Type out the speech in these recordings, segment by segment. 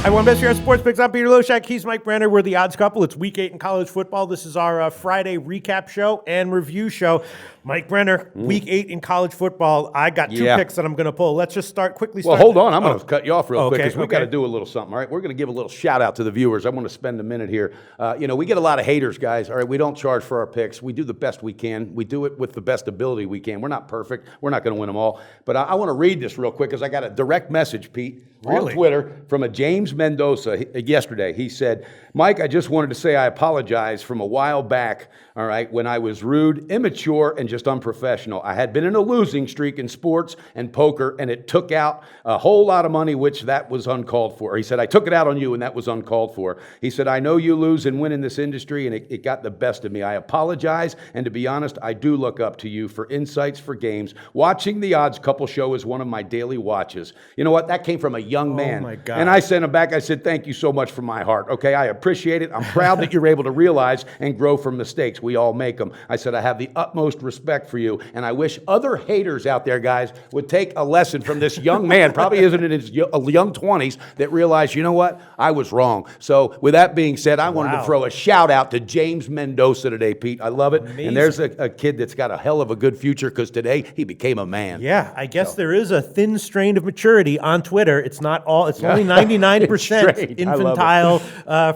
I want best here Sports Picks. I'm Peter Loshak. He's Mike Brenner. We're the odds couple. It's week 8 in college football. This is our Friday recap show and review show. Mike Brenner, week 8 in college football. I got two picks that I'm going to pull. Let's just quickly start. Well, hold on. I'm going to cut you off real quick because we okay. got to do a little something, all right? We're going to give a little shout out to the viewers. I want to spend a minute here. We get a lot of haters, guys, all right? We don't charge for our picks. We do the best we can. We do it with the best ability we can. We're not perfect. We're not going to win them all. But I want to read this real quick because I got a direct message, Pete, on Twitter from a James Mendoza yesterday. He said, Mike, I just wanted to say I apologize from a while back, all right, when I was rude, immature, and just unprofessional. I had been in a losing streak in sports and poker, and it took out a whole lot of money, which that was uncalled for. He said, I took it out on you, and that was uncalled for. He said, I know you lose and win in this industry, and it got the best of me. I apologize, and to be honest, I do look up to you for insights for games. Watching the Odds Couple show is one of my daily watches. You know what? That came from a young man. Oh, my God. And I sent him back. I said, thank you so much from my heart. Okay, I appreciate it. I'm proud that you're able to realize and grow from mistakes. We all make them. I said, I have the utmost respect for you, and I wish other haters out there, guys, would take a lesson from this young man, probably isn't in his young 20s, that realized, you know what, I was wrong. So with that being said, I wanted to throw a shout out to James Mendoza today, Pete. I love it. Amazing. And there's a kid that's got a hell of a good future because today he became a man. Yeah, I guess there is a thin strain of maturity on Twitter. It's not all, it's only 99% infantile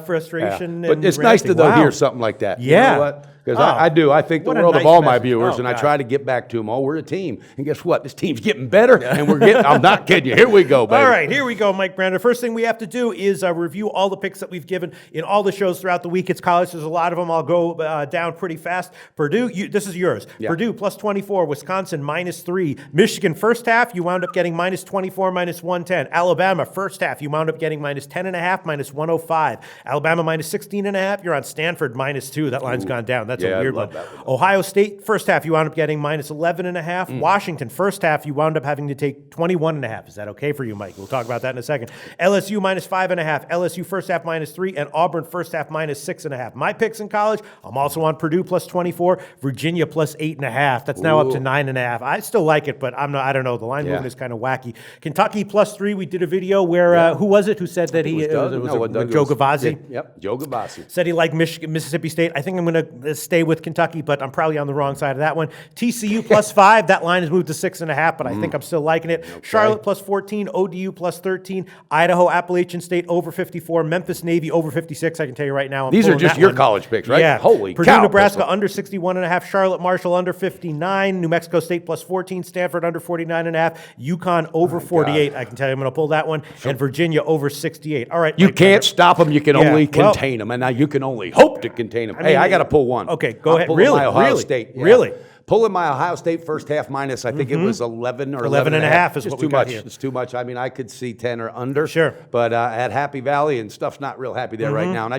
frustration. Yeah. But it's nice to hear something like that. Yeah. You know what? Because I do. I think the world of all my viewers, and I try to get back to them. Oh, we're a team. And guess what? This team's getting better, and we're getting, I'm not kidding you. Here we go, baby. All right, here we go, Mike Brander. First thing we have to do is review all the picks that we've given in all the shows throughout the week. It's college. There's a lot of them. I'll go down pretty fast. Purdue, this is yours. Yeah. Purdue plus 24. Wisconsin minus 3. Michigan first half, you wound up getting minus 24, minus 110. Alabama first half, you wound up getting minus 10.5, minus 105. Alabama minus 16.5. You're on Stanford minus 2. That line's gone down. That's a weird one. Ohio State, first half, you wound up getting minus 11.5. Washington, first half, you wound up having to take 21.5. Is that okay for you, Mike? We'll talk about that in a second. LSU minus 5.5. LSU first half minus 3. And Auburn first half minus 6.5. My picks in college, I'm also on Purdue plus 24. Virginia plus 8.5. That's now up to 9.5. I still like it, but I don't know. The line movement is kind of wacky. Kentucky plus 3. We did a video where, who was it who said that it was Joe Gavazzi? Yep, Joe Gavazzi. Said he liked Mississippi State. I think I'm going to stay with Kentucky, but I'm probably on the wrong side of that one. TCU plus 5. That line has moved to 6.5, but I think I'm still liking it. Okay. Charlotte plus 14. ODU plus 13. Idaho Appalachian State over 54. Memphis Navy over 56. I can tell you right now. These are just your college picks, right? Yeah. Holy Purdue, cow. Nebraska under 61.5. Charlotte Marshall under 59. New Mexico State plus 14. Stanford under 49.5. UConn over 48. God. I can tell you I'm going to pull that one. Sure. And Virginia over 68. All right. You can't stop them. You can only contain them. And now you can only hope to contain them. I got to pull one. Okay, go ahead. Really? Ohio State. Yeah. Really? Pulling my Ohio State first half minus, I think it was 11 or 11.5 is what we got here. It's too much. I mean, I could see 10 or under. Sure. But at Happy Valley and stuff's not real happy there right now. And I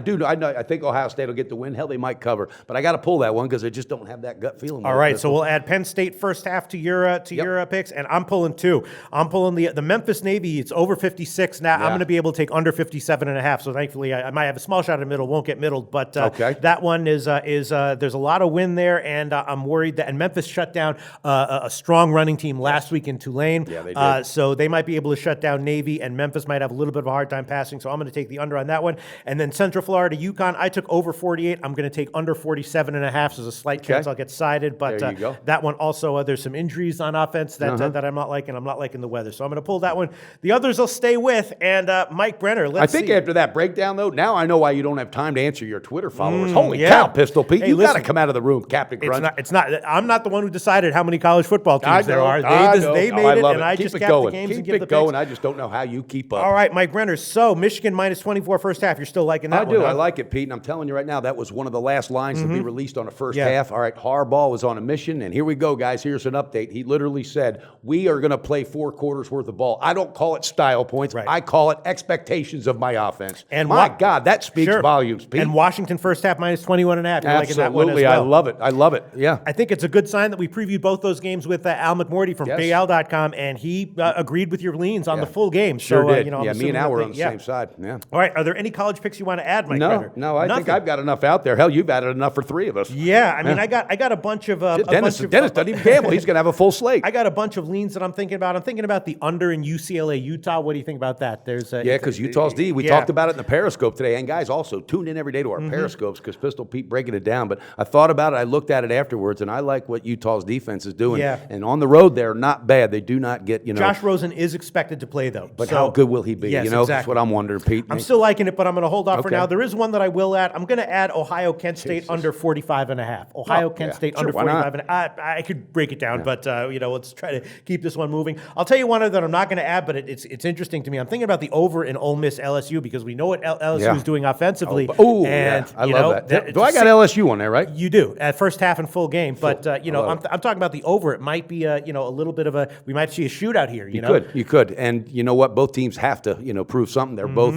think Ohio State will get the win. Hell, they might cover. But I got to pull that one because I just don't have that gut feeling. All right, so we'll add Penn State first half to your picks, and I'm pulling 2. I'm pulling the Memphis Navy. It's over 56 now. I'm going to be able to take under 57.5. So thankfully, I might have a small shot in the middle. Won't get middled, but that one is there's a lot of win there, and I'm worried that Memphis shut down a strong running team last week in Tulane. Yeah, they did. So they might be able to shut down Navy, and Memphis might have a little bit of a hard time passing. So I'm going to take the under on that one. And then Central Florida, UConn, I took over 48. I'm going to take under 47.5. So there's a slight chance I'll get sided. But that one also, there's some injuries on offense that I'm not liking. I'm not liking the weather. So I'm going to pull that one. The others I'll stay with. And Mike Brenner, let's see. I think after that breakdown, though, now I know why you don't have time to answer your Twitter followers. Holy cow, Pistol Pete. Hey, you got to come out of the room, Captain Crunch. It's not. I'm not the one who decided how many college football teams there are. They made it, and I just kept the games and give the picks. Keep it going. I just don't know how you keep up. All right, Mike Brenner. So Michigan minus 24 first half. You're still liking that one? I do. Huh? I like it, Pete. And I'm telling you right now, that was one of the last lines to be released on the first half. All right, Harbaugh was on a mission, and here we go, guys. Here's an update. He literally said, we are going to play 4 quarters worth of ball. I don't call it style points. Right. I call it expectations of my offense. And my God, that speaks volumes, Pete. And Washington first half minus 21.5. You're liking that one as well. I love it. I love it. Yeah. I think it's a good sign that we previewed both those games with Al McMorty from BigAl.com, and he agreed with your leans on the full game. Sure so, did. I'm Me and Al were on the same side. Yeah. All right. Are there any college picks you want to add, Mike Brenner? No, I think I've got enough out there. Hell, you've added enough for 3 of us. Yeah, I mean, I got a bunch of Dennis doesn't even gamble. He's going to have a full slate. I got a bunch of leans that I'm thinking about. I'm thinking about the under in UCLA Utah. What do you think about that? There's because Utah's D. We talked about it in the Periscope today. And guys, also tune in every day to our Periscopes because Pistol Pete breaking it down. But I thought about it. I looked at it afterwards, and I like what Utah's defense is doing. Yeah. And on the road, they're not bad. They do not get Josh Rosen is expected to play though. But how good will he be? Yes, That's exactly. what I'm wondering, Pete. I'm still liking it, but I'm going to hold off for Okay. now. There is one that I will add. I'm going to add Ohio Kent State under 45.5. Ohio Kent State under 45.5. I could break it down, but let's try to keep this one moving. I'll tell you one that I'm not going to add, but it's interesting to me. I'm thinking about the over in Ole Miss LSU because we know what LSU is doing offensively. I love that. Do I got LSU on there, right? You do at first half and full game, but I'm talking about the over. It might be a little bit of we might see a shootout here. You could, and you know what? Both teams have to prove something. They're both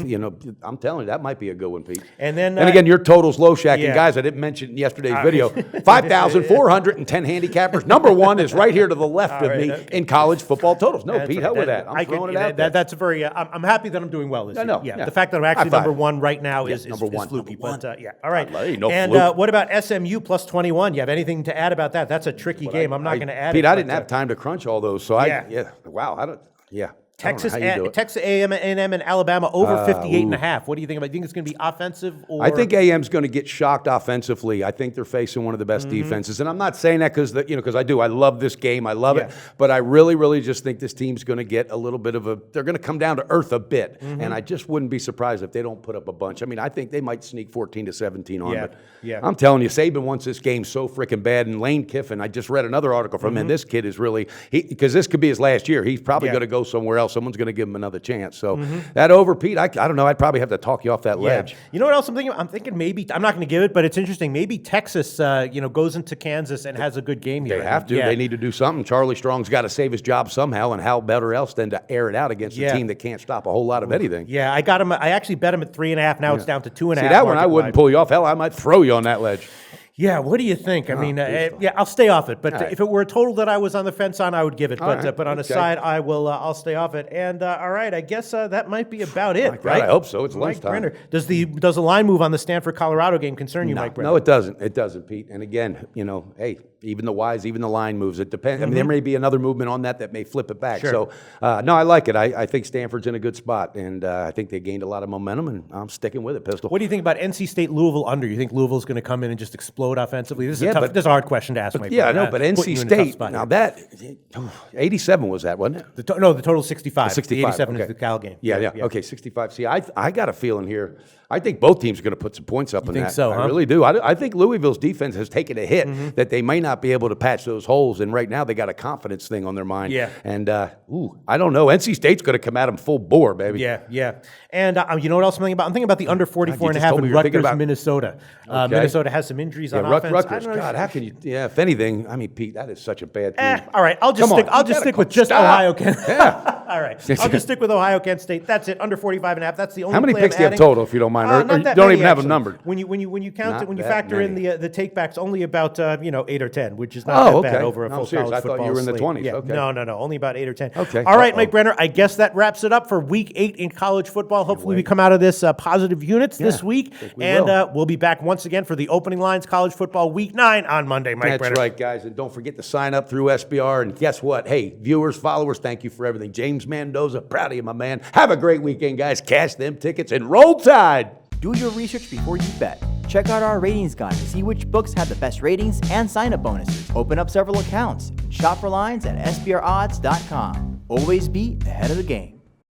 I'm telling you that might be a good one, Pete. And then again, your totals low, Shaq. And guys, I didn't mention in yesterday's video. 5,410 handicappers. Number 1 is right here to the left of me in college football totals. No, Pete, hell with that. I'm throwing it out there. That's a very. I'm happy that I'm doing well this year. No, The fact that I'm actually number 1 right now is number one. fluky. Number But all right. fluke. What about SMU plus 21? You have anything to add about that? That's a tricky game. I'm not going to add Pete, it. I didn't have time to crunch all those, so wow. Texas A&M and Alabama over 58.5. What do you think about? Do you think it's going to be offensive? Or? I think A&M's going to get shocked offensively. I think they're facing one of the best defenses, and I'm not saying that because I do. I love this game. I love it, but I really, really just think this team's going to get a little bit of a. They're going to come down to earth a bit, and I just wouldn't be surprised if they don't put up a bunch. I mean, I think they might sneak 14-17 on. But I'm telling you, Saban wants this game so freaking bad, and Lane Kiffin. I just read another article from him. And this kid is really because this could be his last year. He's probably going to go somewhere else. Someone's going to give him another chance. So that over, Pete, I don't know. I'd probably have to talk you off that ledge. You know what else I'm thinking? I'm thinking maybe I'm not going to give it, but it's interesting. Maybe Texas, goes into Kansas and has a good game here. They have to. They need to do something. Charlie Strong's got to save his job somehow, and how better else than to air it out against a team that can't stop a whole lot of anything. Yeah, I got him. I actually bet him at 3.5. Now it's down to 2.5. See, that one I wouldn't pull you off. Hell, I might throw you on that ledge. Yeah, what do you think? I mean, I'll stay off it. But if it were a total that I was on the fence on, I would give it. But on the side, I'll stay off it. And all right, I guess that might be about it, right? I hope so. It's Mike lunchtime. Brenner, does the line move on the Stanford Colorado game concern you, Mike Brenner? No, it doesn't. It doesn't, Pete. And again, hey, even the line moves. It depends. I mean, there may be another movement on that may flip it back. Sure. So, no, I like it. I think Stanford's in a good spot, and I think they gained a lot of momentum, and I'm sticking with it, Pistol. What do you think about NC State Louisville under? You think Louisville's going to come in and just explode offensively? This is this is a hard question to ask, Mike. Yeah, I know, but NC State, now that, 87 was that, wasn't it? The total 65. 65, The 87 okay. is the Cal game. Yeah. Okay, 65. See, I got a feeling here. I think both teams are going to put some points up in think that. so, huh? I really do. I think Louisville's defense has taken a hit that they may not be able to patch those holes, and right now they got a confidence thing on their mind. Yeah. And, I don't know. NC State's going to come at them full bore, baby. Yeah. And you know what else I'm thinking about? I'm thinking about the under 44.5 told me in you were thinking Rutgers, about- Minnesota. Okay. Minnesota has some injuries on offense. Rutgers, God, how can you? Yeah, if anything, I mean, Pete, that is such a bad team. All right, I'll just stick with just Stop. Ohio Kent. Yeah. All right, I'll just stick with Ohio Kent State. That's it, under 45.5. That's the only. How many play picks I'm do you have adding. total, if you don't mind? Or Not you that don't many, even have them actually. numbered. When you count Not it, when you that factor in many. the takebacks, only about 8 or 10, which is not that bad okay. over a No, full serious. college I thought football you were in the slate. 20s. Yeah. Okay. No, only about 8 or 10. Okay. All right, Mike Brenner. I guess that wraps it up for Week 8 in college football. Hopefully, we come out of this positive units this week, and we'll be back once again for the opening lines college football Week 9 on Monday. Mike Brenner. That's right, guys. And don't forget to sign up through SBR. And guess what? Hey, viewers, followers, thank you for everything. James Mendoza, proud of you, my man. Have a great weekend, guys. Cash them tickets and roll Tide. Do your research before you bet. Check out our ratings guide to see which books have the best ratings and sign-up bonuses. Open up several accounts. Shop for lines at sbrodds.com. Always be ahead of the game.